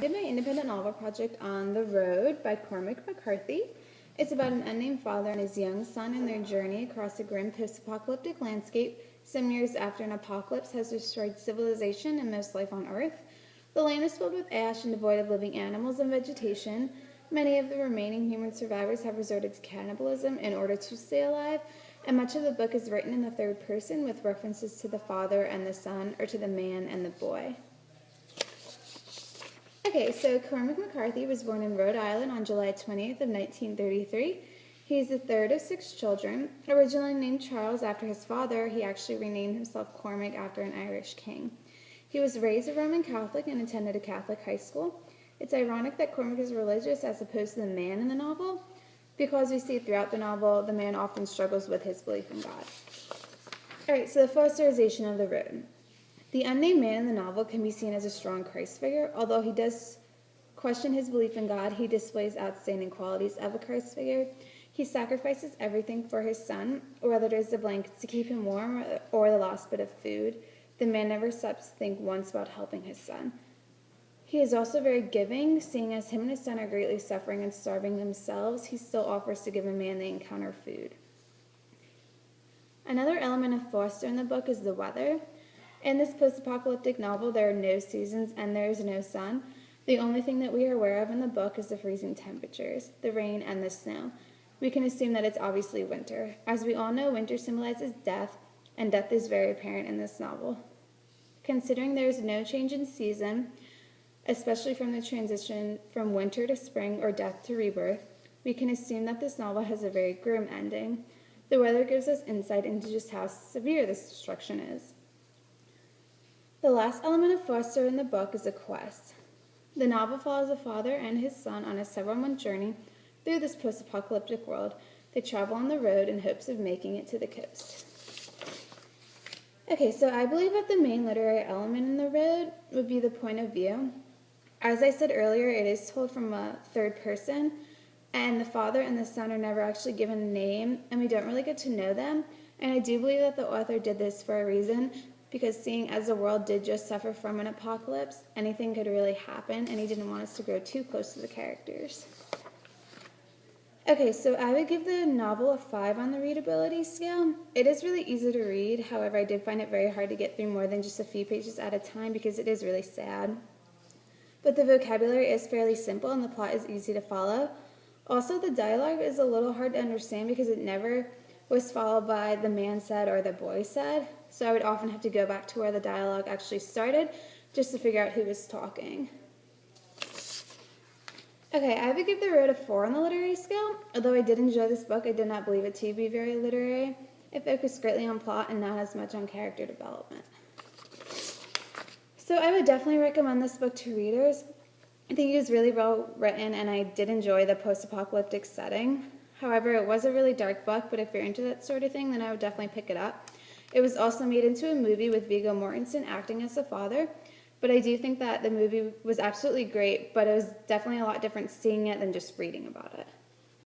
I did my independent novel project on The Road by Cormac McCarthy. It's about an unnamed father and his young son and their journey across a grim post-apocalyptic landscape some years after an apocalypse has destroyed civilization and most life on Earth. The land is filled with ash and devoid of living animals and vegetation. Many of the remaining human survivors have resorted to cannibalism in order to stay alive, and much of the book is written in the third person with references to the father and the son, or to the man and the boy. Okay, so Cormac McCarthy was born in Rhode Island on July 20th of 1933. He's the third of 6 children. Originally named Charles after his father, he actually renamed himself Cormac after an Irish king. He was raised a Roman Catholic and attended a Catholic high school. It's ironic that Cormac is religious as opposed to the man in the novel, because we see throughout the novel the man often struggles with his belief in God. Alright, so the fosterization of the road. The unnamed man in the novel can be seen as a strong Christ figure. Although he does question his belief in God, he displays outstanding qualities of a Christ figure. He sacrifices everything for his son, whether it is the blankets to keep him warm or the last bit of food. The man never stops to think once about helping his son. He is also very giving, seeing as him and his son are greatly suffering and starving themselves. He still offers to give a man they encounter food. Another element of foster in the book is the weather. In this post-apocalyptic novel, there are no seasons and there is no sun. The only thing that we are aware of in the book is the freezing temperatures, the rain, and the snow. We can assume that it's obviously winter. As we all know, winter symbolizes death, and death is very apparent in this novel. Considering there is no change in season, especially from the transition from winter to spring or death to rebirth, we can assume that this novel has a very grim ending. The weather gives us insight into just how severe this destruction is. The last element of foster in the book is a quest. The novel follows a father and his son on a several-month journey through this post-apocalyptic world. They travel on the road in hopes of making it to the coast. Okay, so I believe that the main literary element in The Road would be the point of view. As I said earlier, it is told from a third person, and the father and the son are never actually given a name, and we don't really get to know them. And I do believe that the author did this for a reason, because seeing as the world did just suffer from an apocalypse, anything could really happen, and he didn't want us to grow too close to the characters. Okay, so I would give the novel a 5 on the readability scale. It is really easy to read, however, I did find it very hard to get through more than just a few pages at a time because it is really sad. But the vocabulary is fairly simple and the plot is easy to follow. Also, the dialogue is a little hard to understand because it never was followed by the man said or the boy said. So I would often have to go back to where the dialogue actually started just to figure out who was talking. Okay, I would give The Road a 4 on the literary scale. Although I did enjoy this book, I did not believe it to be very literary. It focused greatly on plot and not as much on character development. So I would definitely recommend this book to readers. I think it is really well written and I did enjoy the post-apocalyptic setting. However, it was a really dark book, but if you're into that sort of thing, then I would definitely pick it up. It was also made into a movie with Viggo Mortensen acting as the father, but I do think that the movie was absolutely great, but it was definitely a lot different seeing it than just reading about it.